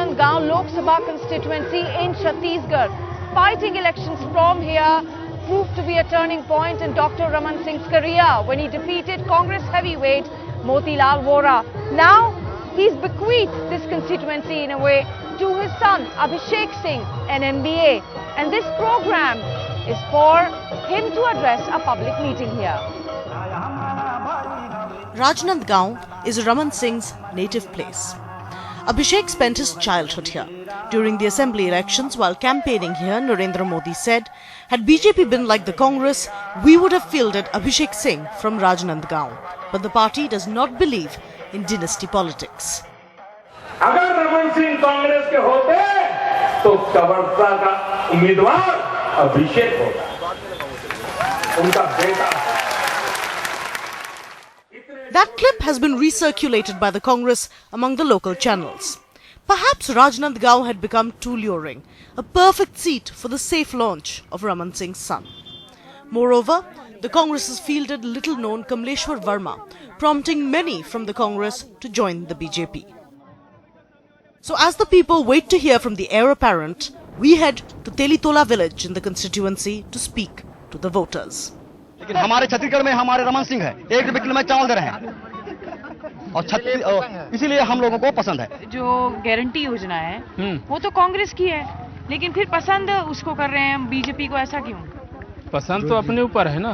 Rajnandgaon Lok Sabha constituency in Chhattisgarh. Fighting elections from here proved to be a turning point in Dr. Raman Singh's career when he defeated Congress heavyweight Motilal Vora. Now he's bequeathed this constituency in a way to his son Abhishek Singh, an MBA, and this program is for him to address a public meeting here. Rajnandgaon is Raman Singh's native place. Abhishek spent his childhood here. During the assembly elections while campaigning here, Narendra Modi said, had BJP been like the Congress, we would have fielded Abhishek Singh from Rajnandgaon. But the party does not believe in dynasty politics. अगर रमन सिंह कांग्रेस के होते तो कवर्धा का उम्मीदवार अभिषेक होगा, उनका बेटा. That clip has been recirculated by the Congress among the local channels. Perhaps Rajnandgaon had become too luring, a perfect seat for the safe launch of Raman Singh's son. Moreover, the Congress has fielded little-known Kamleshwar Verma, prompting many from the Congress to join the BJP. So as the people wait to hear from the heir apparent, we head to Telitola village in the constituency to speak to the voters. लेकिन हमारे छत्तीसगढ़ में हमारे रमन सिंह है, 1 रुपए kilo में चावल दे रहे हैं और इसीलिए हम लोगों को पसंद है. जो गारंटी योजना है वो तो कांग्रेस की है, लेकिन फिर पसंद उसको कर रहे हैं बीजेपी को. ऐसा क्यों? पसंद तो अपने ऊपर है ना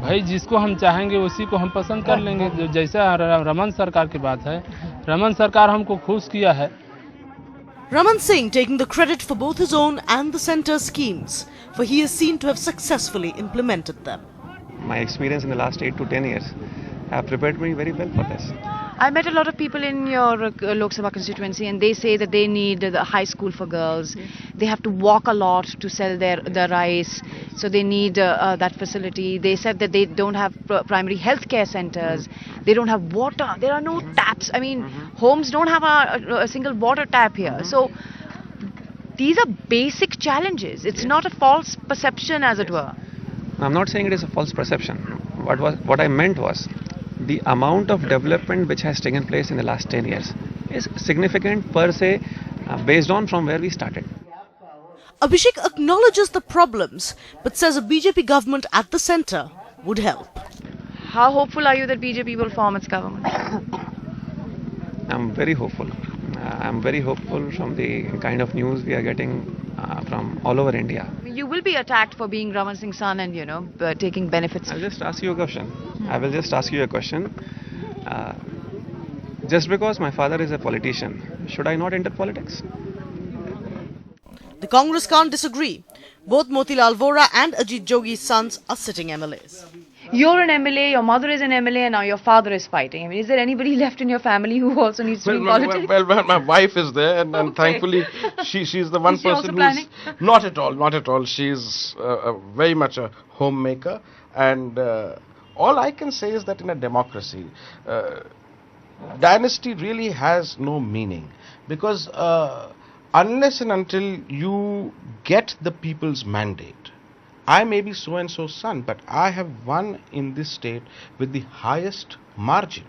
भाई, जिसको हम चाहेंगे उसी को हम पसंद कर लेंगे. जैसा रमन सरकार की बात है, रमन सरकार हमको खुश किया है. Raman Singh taking the credit for both his own and the centre's schemes, for he is seen to have successfully implemented them. My experience in the last 8 to 10 years have prepared me very well for this. I met a lot of people in your Lok Sabha constituency, and they say that they need the high school for girls. They have to walk a lot to sell their rice, so they need that facility. They said that they don't have primary health care centers. They don't have water. There are no taps. I mean, homes don't have a single water tap here. So these are basic challenges. It's not a false perception, as it were. I'm not saying it is a false perception. What I meant was, the amount of development which has taken place in the last 10 years is significant per se, based on from where we started. Abhishek acknowledges the problems, but says a BJP government at the centre would help. How hopeful are you that BJP will form its government? I'm very hopeful. I'm very hopeful from the kind of news we are getting from all over India. You will be attacked for being Raman Singh's son and, taking benefits. I'll just ask you a question. I will just ask you a question. Just because my father is a politician, should I not enter politics? The Congress can't disagree. Both Motilal Vora and Ajit Jogi's sons are sitting MLAs. You're an MLA, your mother is an MLA, and now your father is fighting. I mean, is there anybody left in your family who also needs to be in politics? Well, my wife is there, and thankfully she's the one person who's... Not at all. She's very much a homemaker, and all I can say is that in a democracy, dynasty really has no meaning, because unless and until you get the people's mandate, I may be so-and-so's son, but I have won in this state with the highest margin.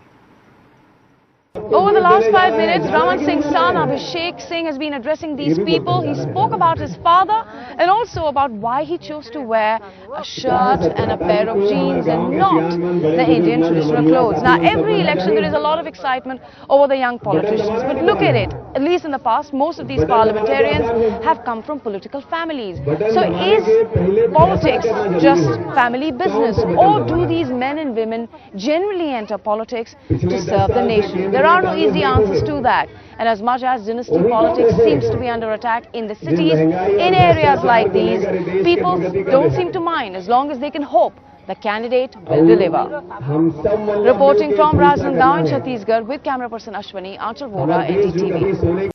Over the last 5 minutes, Raman Singh's son Abhishek Singh has been addressing these people. He spoke about his father and also about why he chose to wear a shirt and a pair of jeans and not the Indian traditional clothes. Now, every election there is a lot of excitement over the young politicians. But look at it. At least in the past, most of these parliamentarians have come from political families. So is politics just family business, or do these men and women generally enter politics to serve the nation? There are no easy answers to that. And as much as dynasty politics seems to be under attack in the cities, in areas like these, people don't seem to mind as long as they can hope the candidate will deliver. Reporting from Rajnandgaon in Chhattisgarh with camera person Ashwani, Aanchal Vora, NDTV.